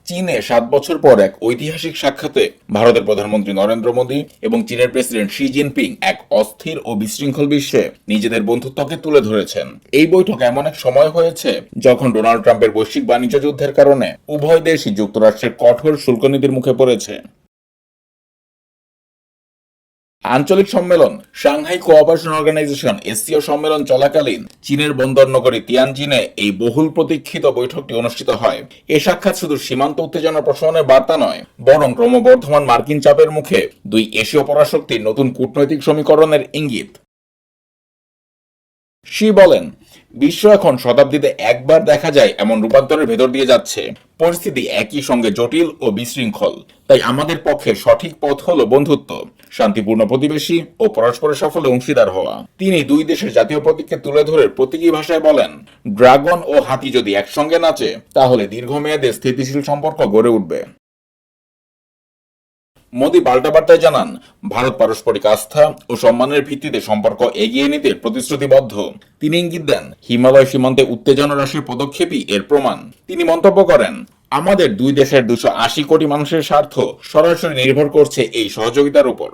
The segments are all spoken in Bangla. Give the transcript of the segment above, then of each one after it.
চীনে 7 বছর পর এক ঐতিহাসিক সাক্ষাতে ভারতের প্রধানমন্ত্রী নরেন্দ্র মোদী এবং চীনের প্রেসিডেন্ট শি জিনপিং এক অস্থির ও বিশৃঙ্খল বিশ্বে নিজেদের বন্ধুত্বকে তুলে ধরেছেন। এই বৈঠক এমন এক সময় হয়েছে যখন ডোনাল্ড ট্রাম্পের বৈশ্বিক বাণিজ্য যুদ্ধের কারণে উভয় দেশই যুক্তরাষ্ট্রের কঠোর শুল্ক নীতির মুখে পড়েছে। আঞ্চলিক সম্মেলন সাংহাই কোঅপারেশন অর্গানাইজেশন এসসিও সম্মেলন চলাকালীন চীনের বন্দর নগরী তিয়ানজিনে এই বহুল প্রতীক্ষিত বৈঠকটি অনুষ্ঠিত হয়। এ সাক্ষাৎ শুধু সীমান্ত উত্তেজনা প্রশমনের বার্তা নয়, বরং ক্রমবর্ধমান মার্কিন চাপের মুখে দুই এশীয় পরাশক্তির নতুন কূটনৈতিক সমীকরণের ইঙ্গিত। শি বলেন, বিশ্ব এখন শতাব্দীতে একবার দেখা যায় এমন রূপান্তরের ভেতর দিয়ে যাচ্ছে। পরিস্থিতি একই সঙ্গে জটিল ও বিশৃঙ্খল। তাই আমাদের পক্ষে সঠিক পথ হলো বন্ধুত্ব, শান্তিপূর্ণ প্রতিবেশী ও পরস্পরের সাফল্যে অংশীদার হওয়া। তিনি দুই দেশের জাতীয় প্রতীককে তুলে ধরে প্রতীকী ভাষায় বলেন, ড্রাগন ও হাতি যদি একসঙ্গে নাচে তাহলে দীর্ঘমেয়াদে স্থিতিশীল সম্পর্ক গড়ে উঠবে। মোদী পাল্টা বার্তায় জানান, ভারত পারস্পরিক আস্থা ও সম্মানের ভিত্তিতে সম্পর্ক এগিয়ে নিতে প্রতিশ্রুতিবদ্ধ। তিনি ইঙ্গিত দেন, হিমালয় সীমান্তে উত্তেজনা হ্রাসের পদক্ষেপই এর প্রমাণ। তিনি মন্তব্য করেন, আমাদের দুই দেশের 280 কোটি মানুষের স্বার্থ সরাসরি নির্ভর করছে এই সহযোগিতার উপর।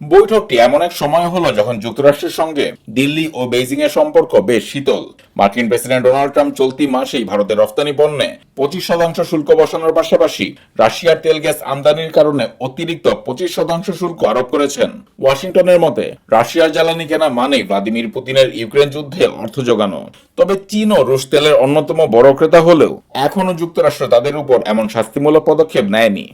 বৈঠকটি এমন এক সময় হলো যখন যুক্তরাষ্ট্রের সঙ্গে দিল্লি ও বেইজিং এর সম্পর্ক বেশ শীতল। মার্কিন প্রেসিডেন্ট ডোনাল্ড ট্রাম্প চলতি মাসেই ভারতের রফতানি পণ্যে 25% শুল্ক বসানোর পাশাপাশি রাশিয়ার তেল গ্যাস আমদানির কারণে অতিরিক্ত 25% শুল্ক আরোপ করেছেন। ওয়াশিংটনের মতে রাশিয়ার জ্বালানি কেনা মানেই ভ্লাদিমির পুতিনের ইউক্রেন যুদ্ধে অর্থ যোগানো। তবে চীন ও রুশ তেলের অন্যতম বড় ক্রেতা হলেও এখনও যুক্তরাষ্ট্র তাদের উপর এমন শাস্তিমূলক পদক্ষেপ নেয়নি।